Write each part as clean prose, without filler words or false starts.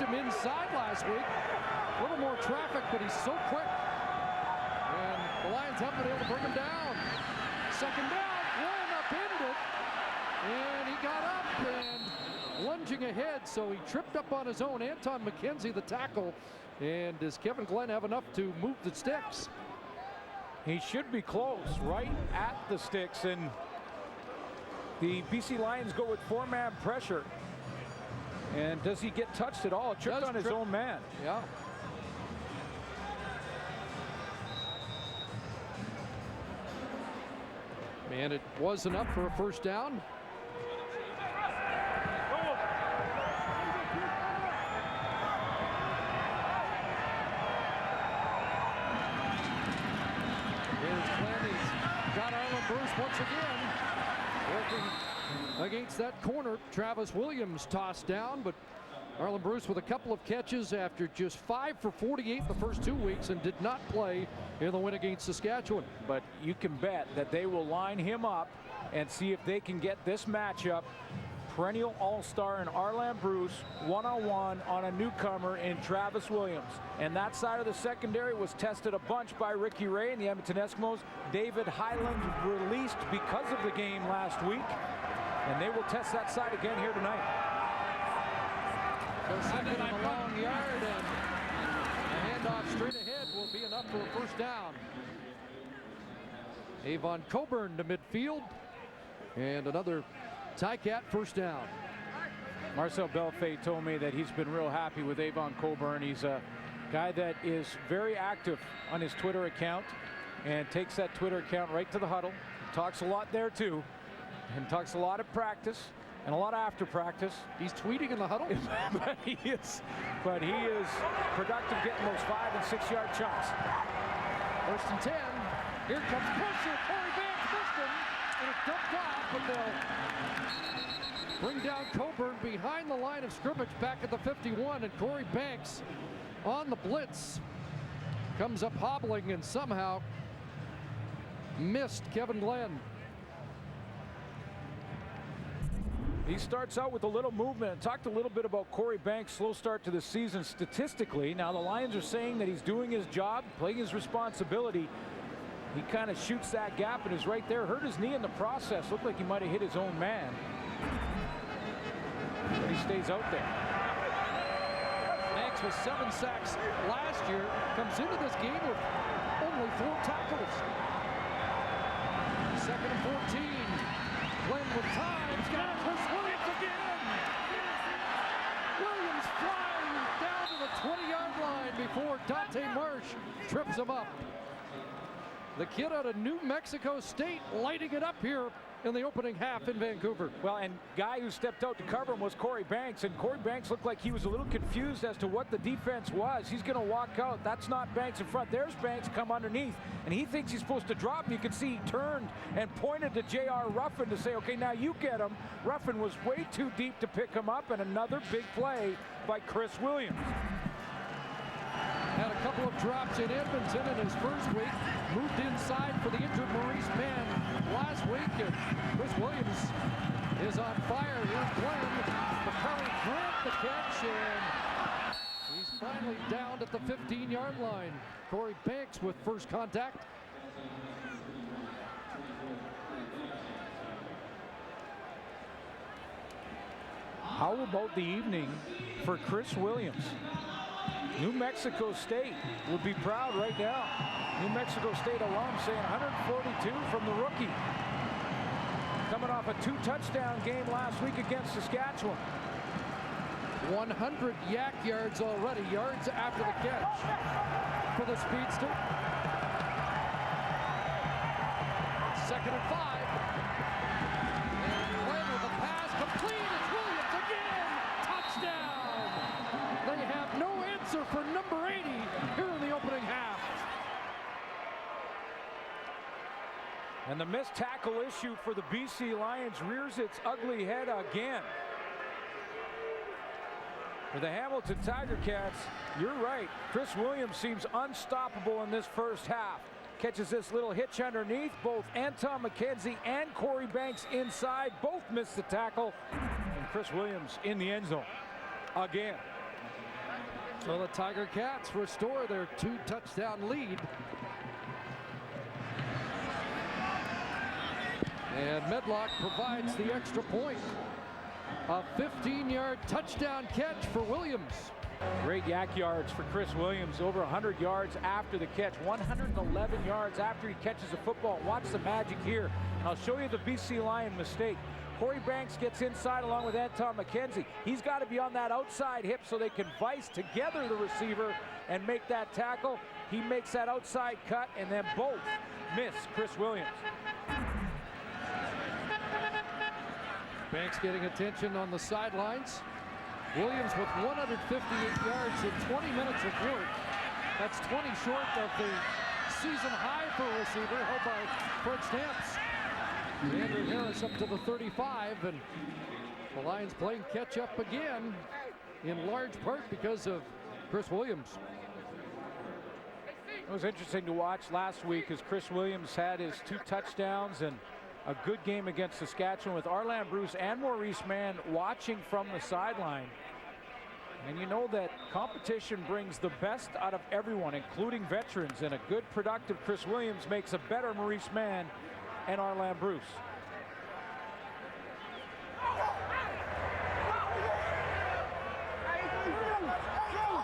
him inside last week. A little more traffic, but he's so quick. And the Lions haven't been able to bring him down. Second down, Glenn upended, and he got up and lunging ahead, so he tripped up on his own. Anton McKenzie, the tackle, and does Kevin Glenn have enough to move the sticks? He should be close, right at the sticks, and the BC Lions go with four-man pressure. And does he get touched at all? Tripped on his own man. Yeah. And it was enough for a first down. Got Arlen Bruce once again working against that corner. Travis Williams tossed down, but Arlen Bruce with a couple of catches after just 5 for 48 the first 2 weeks and did not play in the win against Saskatchewan. But you can bet that they will line him up and see if they can get this matchup. Perennial all-star in Arlen Bruce, one-on-one on a newcomer in Travis Williams. And that side of the secondary was tested a bunch by Ricky Ray and the Edmonton Eskimos. David Highland released because of the game last week. And they will test that side again here tonight. So second on the long yard, and a handoff straight ahead will be enough for a first down. Avon Coburn to midfield, and another Ticat first down. Marcel Belfait told me that he's been real happy with Avon Coburn. He's a guy that is very active on his Twitter account and takes that Twitter account right to the huddle. Talks a lot there too, and talks a lot at practice and a lot after practice. He's tweeting in the huddle. but he is productive getting those 5- and 6-yard chunks. First and 10. Here comes pressure. Corey Banks missed him, and it's dumped off, but they'll bring down Coburn behind the line of scrimmage back at the 51, and Corey Banks on the blitz comes up hobbling and somehow missed Kevin Glenn. He starts out with a little movement. Talked a little bit about Corey Banks' slow start to the season statistically. Now the Lions are saying that he's doing his job, playing his responsibility. He kind of shoots that gap and is right there. Hurt his knee in the process. Looked like he might have hit his own man. But he stays out there. Banks with 7 sacks last year comes into this game with only 4 tackles. Second and 14. Glenn with time. He's got Chris Williams again. Williams flying down to the 20-yard line before Dante Marsh trips him up. The kid out of New Mexico State lighting it up here in the opening half in Vancouver. Well, and guy who stepped out to cover him was Corey Banks, and Corey Banks looked like he was a little confused as to what the defense was. He's going to walk out. That's not Banks in front. There's Banks come underneath, and he thinks he's supposed to drop him. You can see he turned and pointed to J.R. Ruffin to say, okay, now you get him. Ruffin was way too deep to pick him up, and another big play by Chris Williams. Had a couple of drops in Edmonton in his first week. Moved inside for the injured Maurice Mann last week. And Chris Williams is on fire. Here's Glenn. McCurry grabbed the catch, and he's finally down at the 15-yard line. Corey Banks with first contact. How about the evening for Chris Williams? New Mexico State would be proud right now. New Mexico State alum saying 142 from the rookie. Coming off a 2-touchdown game last week against Saskatchewan. 100 yak yards already, yards after the catch for the speedster. Second and 5. And Glenn with a pass complete. It's Williams again. Touchdown. They have no answer for number 80 here in the opening half. And the missed tackle issue for the BC Lions rears its ugly head again. For the Hamilton Tiger Cats, you're right. Chris Williams seems unstoppable in this first half. Catches this little hitch underneath. Both Anton McKenzie and Corey Banks inside. Both missed the tackle. And Chris Williams in the end zone again. So the Tiger Cats restore their 2-touchdown lead. And Medlock provides the extra point. A 15-yard touchdown catch for Williams. Great yak yards for Chris Williams. Over 100 yards after the catch. 111 yards after he catches the football. Watch the magic here. I'll show you the BC Lion mistake. Corey Banks gets inside along with Anton McKenzie. He's got to be on that outside hip so they can vice together the receiver and make that tackle. He makes that outside cut, and then both miss Chris Williams. Banks getting attention on the sidelines. Williams with 158 yards in 20 minutes of work. That's 20 short of the season high for a receiver held by Fred Stamps. Andrew Harris up to the 35, and the Lions playing catch up again in large part because of Chris Williams. It was interesting to watch last week as Chris Williams had his 2 touchdowns and a good game against Saskatchewan with Arland Bruce and Maurice Mann watching from the sideline. And you know that competition brings the best out of everyone, including veterans, and a good productive Chris Williams makes a better Maurice Mann and Arland Bruce.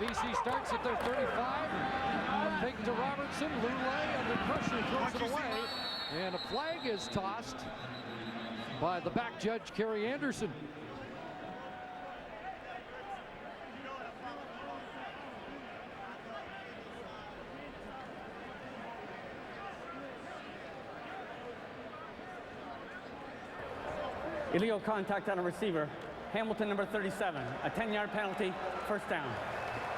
BC starts at their 35. A fake to Robertson. Lulay under pressure throws it away. And a flag is tossed by the back judge, Kerry Anderson. Illegal contact on a receiver. Hamilton, number 37. A 10-yard penalty, first down.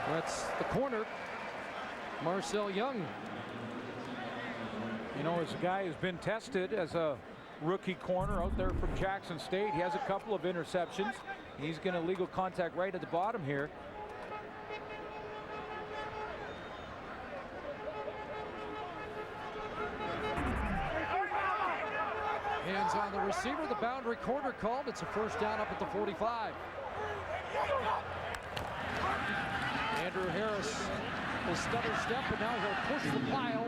That's the corner, Marcel Young. You know, as a guy who's been tested as a rookie corner out there from Jackson State, he has a couple of interceptions. He's going to legal contact right at the bottom here. Hands on the receiver, the boundary corner called. It's a first down up at the 45. Andrew Harris will stutter step, and now he'll push the pile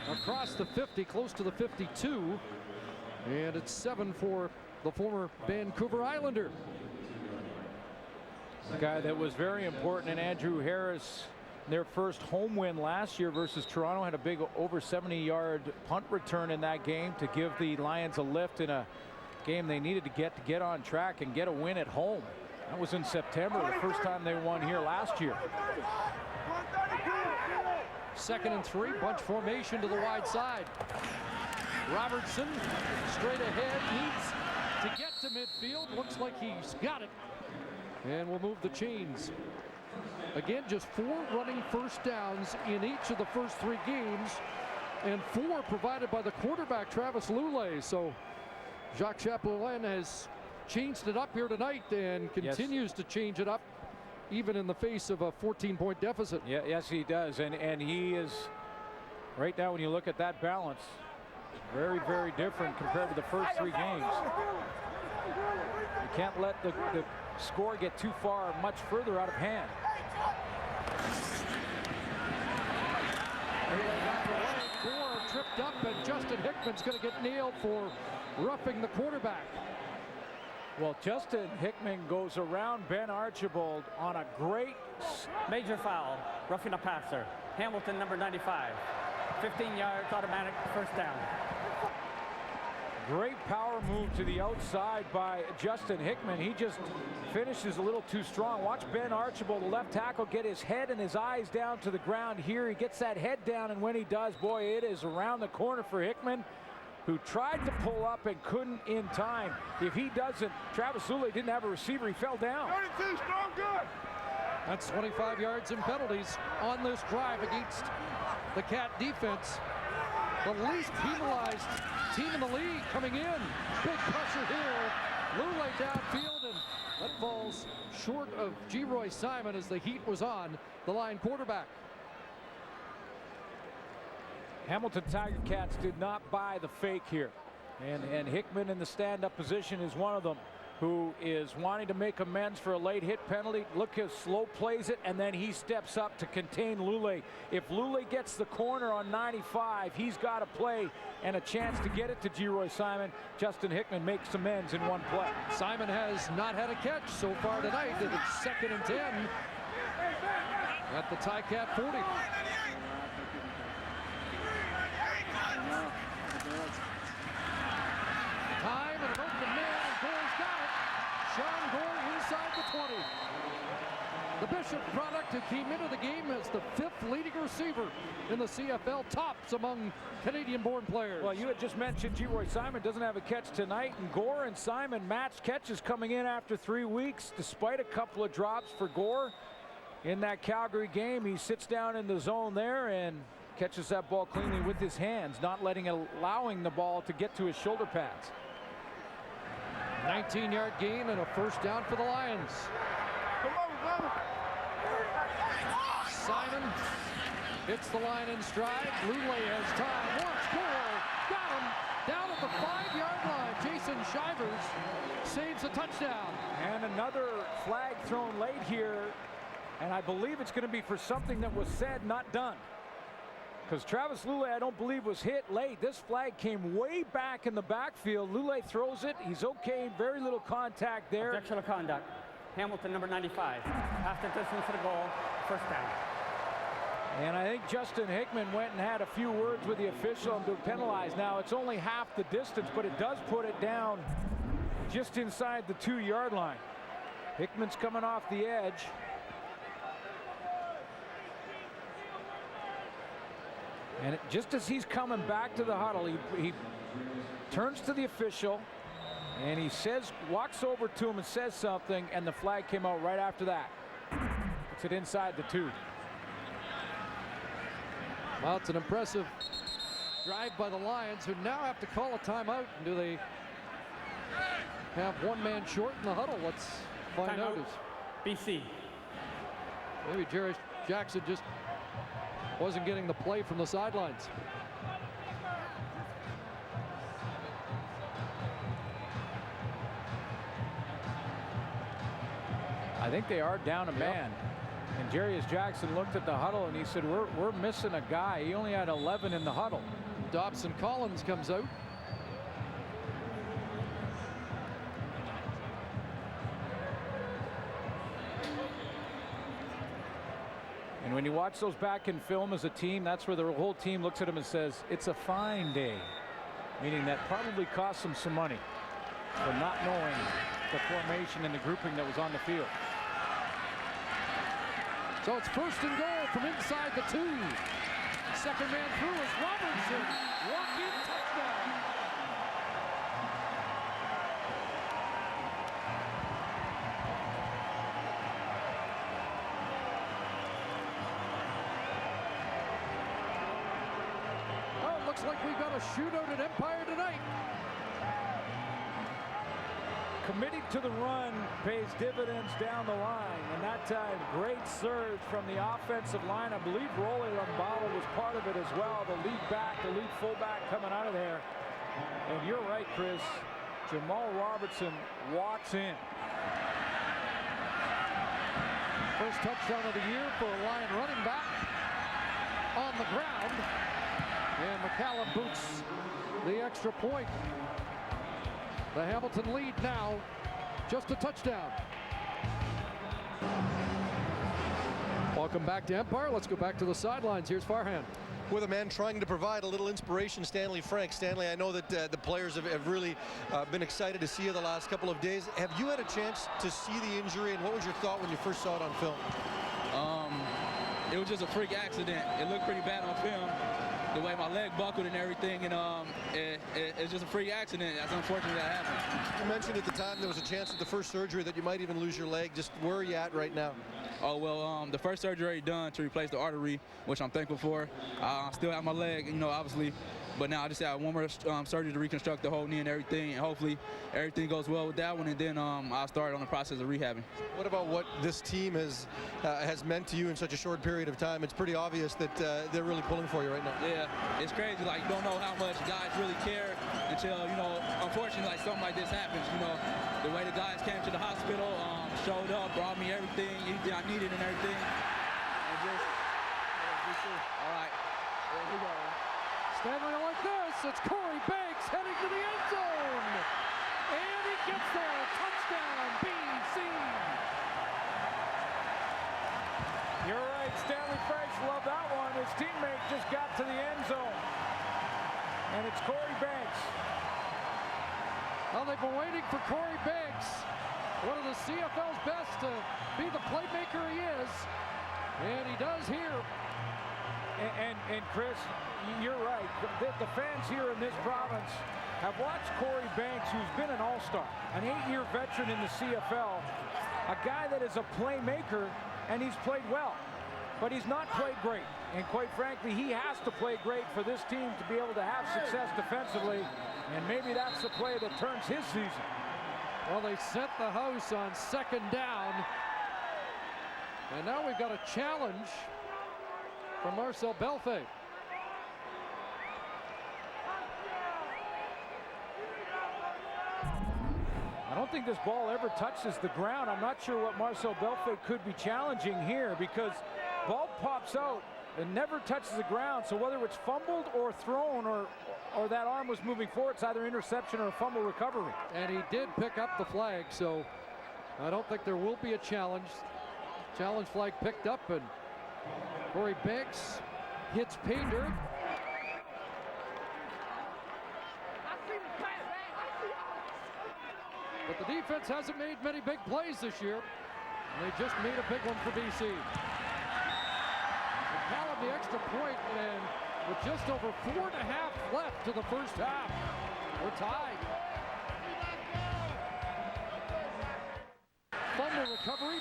across the 50, close to the 52. And it's 7 for the former Vancouver Islander. A guy that was very important in Andrew Harris. Their first home win last year versus Toronto, had a big over 70-yard punt return in that game to give the Lions a lift in a game they needed to get on track and get a win at home. That was in September, the first time they won here last year. 2nd and 3, bunch formation to the wide side. Robertson straight ahead, needs to get to midfield. Looks like he's got it. And we'll move the chains. Again, just 4 running first downs in each of the first 3 games, and 4 provided by the quarterback, Travis Lulay. So Jacques Chapelain has changed it up here tonight and continues to change it up even in the face of a 14-point deficit. Yeah, yes, he does. And he is, right now, when you look at that balance, very, very different compared to the first 3 games. You can't let the score get too far, much further out of hand. Gore tripped up, and Justin Hickman's going to get nailed for roughing the quarterback. Well, Justin Hickman goes around Ben Archibald on a great... Major foul, roughing a passer. Hamilton, number 95. 15 yards, automatic, first down. Great power move to the outside by Justin Hickman. He just finishes a little too strong. Watch Ben Archibald, the left tackle, get his head and his eyes down to the ground here. He gets that head down, and when he does, boy, it is around the corner for Hickman, who tried to pull up and couldn't in time. If he doesn't, Travis Lulay didn't have a receiver. He fell down. 32, strong, good. That's 25 yards in penalties on this drive against the Cat defense. The least penalized team in the league coming in. Big pressure here. Lulay downfield, and that falls short of Geroy Simon as the heat was on the Lion quarterback. Hamilton Tiger Cats did not buy the fake here. And Hickman in the stand-up position is one of them. who is wanting to make amends for a late hit penalty. Look how slow plays it, and then he steps up to contain Lule. If Lule gets the corner on 95, he's got a play and a chance to get it to Geroy Simon. Justin Hickman makes amends in one play. Simon has not had a catch so far tonight. It's 2nd and 10 at the Ticat 40. Time and an open man, and Gore's got it. Sean Gore inside the 20. The Bishop product who came into the game as the 5th leading receiver in the CFL, tops among Canadian-born players. Well, you had just mentioned Geroy Simon doesn't have a catch tonight, and Gore and Simon matched catches coming in after 3 weeks, despite a couple of drops for Gore. In that Calgary game, he sits down in the zone there and catches that ball cleanly with his hands, not allowing the ball to get to his shoulder pads. 19-yard gain and a 1st down for the Lions. Simon hits the line in stride. Lule has time. Wants Gore. Got him. Down at the 5-yard line. Jason Shivers saves a touchdown. And another flag thrown late here. And I believe it's going to be for something that was said, not done. Because Travis Lule, I don't believe, was hit late. This flag came way back in the backfield. Lule throws it. He's okay. Very little contact there. Objectionable conduct. Hamilton, number 95. Half the distance to the goal. 1st down. And I think Justin Hickman went and had a few words with the official and been penalized. Now, it's only half the distance, but it does put it down just inside the 2-yard line. Hickman's coming off the edge. And just as he's coming back to the huddle, he turns to the official and he walks over to him and says something, and the flag came out right after that. Puts it inside the 2. Well, it's an impressive drive by the Lions, who now have to call a timeout. Do they have one man short in the huddle? Let's find out. BC. Maybe Jerry Jackson just wasn't getting the play from the sidelines. I think they are down a man. And Jarius Jackson looked at the huddle and he said, we're missing a guy. He only had 11 in the huddle. Dobson Collins comes out. And when you watch those back in film as a team, that's where the whole team looks at him and says, it's a fine day. Meaning that probably cost them some money for not knowing the formation and the grouping that was on the field. So it's 1st and goal from inside the 2. 2nd man through is Robertson. Walk-in touchdown. Oh, it looks like we've got a shootout at Empire tonight. Committing to the run pays dividends down the line, and that time great surge from the offensive line. I believe Rolly Lombala was part of it as well. The lead back, the lead fullback coming out of there. And you're right, Chris. Jamal Robertson walks in. First touchdown of the year for a Lion running back on the ground. And McCallum boots the extra point. The Hamilton lead now, just a touchdown. Welcome back to Empire. Let's go back to the sidelines. Here's Farhan. With a man trying to provide a little inspiration, Stanley Frank. Stanley, I know that the players have really been excited to see you the last couple of days. Have you had a chance to see the injury, and what was your thought when you first saw it on film? It was just a freak accident. It looked pretty bad on film, the way my leg buckled and everything, and it's just a freak accident. That's unfortunate that happened. You mentioned at the time there was a chance at the first surgery that you might even lose your leg. Just where are you at right now? oh, well, the first surgery already done to replace the artery, which I'm thankful for. I still have my leg, obviously. But now I just have one more surgery to reconstruct the whole knee and everything. And hopefully everything goes well with that one. And then I'll start on the process of rehabbing. What about what this team has meant to you in such a short period of time? It's pretty obvious that they're really pulling for you right now. Yeah, it's crazy. Like, you don't know how much guys really care until, unfortunately, like something like this happens. The way the guys came to the hospital, showed up, brought me everything I needed and everything. And just, all right, there we go. Stanley like this. It's Corey Banks heading to the end zone. And he gets there. Touchdown, BC. You're right, Stanley Franks loved that one. His teammate just got to the end zone. And it's Corey Banks. Well, they've been waiting for Corey Banks, one of the CFL's best, to be the playmaker he is. And he does here. And Chris, you're right. The fans here in this province have watched Corey Banks, who's been an all-star, an 8-year veteran in the CFL, a guy that is a playmaker, and he's played well. But he's not played great. And quite frankly, he has to play great for this team to be able to have success defensively. And maybe that's the play that turns his season. Well, they set the house on second down. And now we've got a challenge from Marcel Belfait. I don't think this ball ever touches the ground. I'm not sure what Marcel Belfait could be challenging here, because ball pops out and never touches the ground. So whether it's fumbled or thrown or that arm was moving forward, it's either interception or a fumble recovery. And he did pick up the flag, so I don't think there will be a challenge. Challenge flag picked up, and Corey Banks hits Painter. But the defense hasn't made many big plays this year. They just made a big one for BC. And Callum the extra point, and with just over 4.5 left to the first half, we're tied. Fumble recovery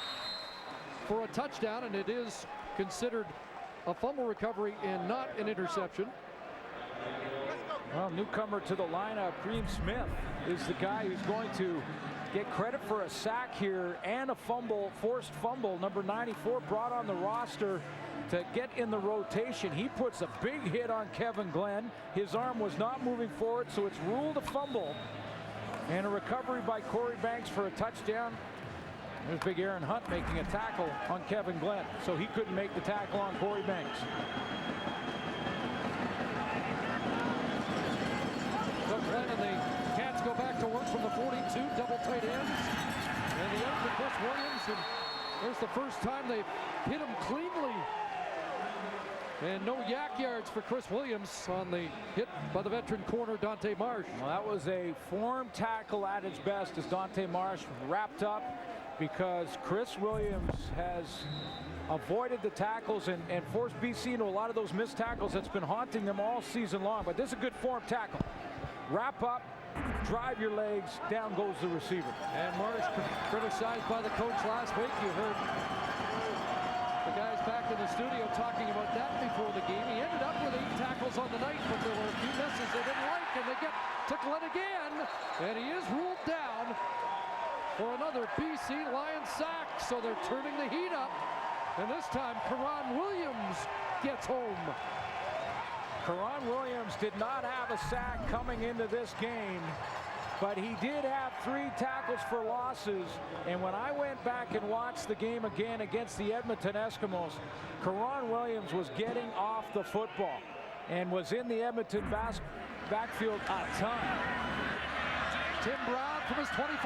for a touchdown, and it is considered a fumble recovery and not an interception. Well, newcomer to the lineup, Cream Smith, is the guy who's going to get credit for a sack here and a fumble, forced fumble. Number 94 brought on the roster to get in the rotation. He puts a big hit on Kevin Glenn. His arm was not moving forward, so it's ruled a fumble. And a recovery by Corey Banks for a touchdown. There's big Aaron Hunt making a tackle on Kevin Glenn, so he couldn't make the tackle on Corey Banks. So Glenn and the Cats go back to work from the 42, double tight ends. And the end for Chris Williams, and there's the first time they've hit him cleanly. And no yak yards for Chris Williams on the hit by the veteran corner, Dante Marsh. Well, that was a form tackle at its best as Dante Marsh wrapped up, because Chris Williams has avoided the tackles and forced BC into a lot of those missed tackles that's been haunting them all season long. But this is a good form tackle. Wrap up, drive your legs, down goes the receiver. And Marsh criticized by the coach last week. You heard the guys back in the studio talking about that before the game. He ended up with 8 tackles on the night, but there were a few misses they didn't like, and they get to Glenn again, and he is ruled down for another BC Lions sack. So they're turning the heat up, and this time Karan Williams gets home. Karan Williams did not have a sack coming into this game, but he did have 3 tackles for losses. And when I went back and watched the game again against the Edmonton Eskimos, Karan Williams was getting off the football and was in the Edmonton backfield a ton. Tim Brown from his 25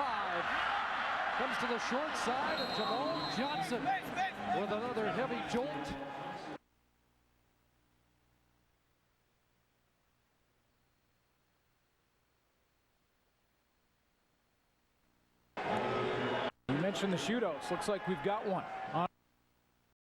comes to the short side, and Jamal Johnson with another heavy jolt. You mentioned the shootouts. Looks like we've got one.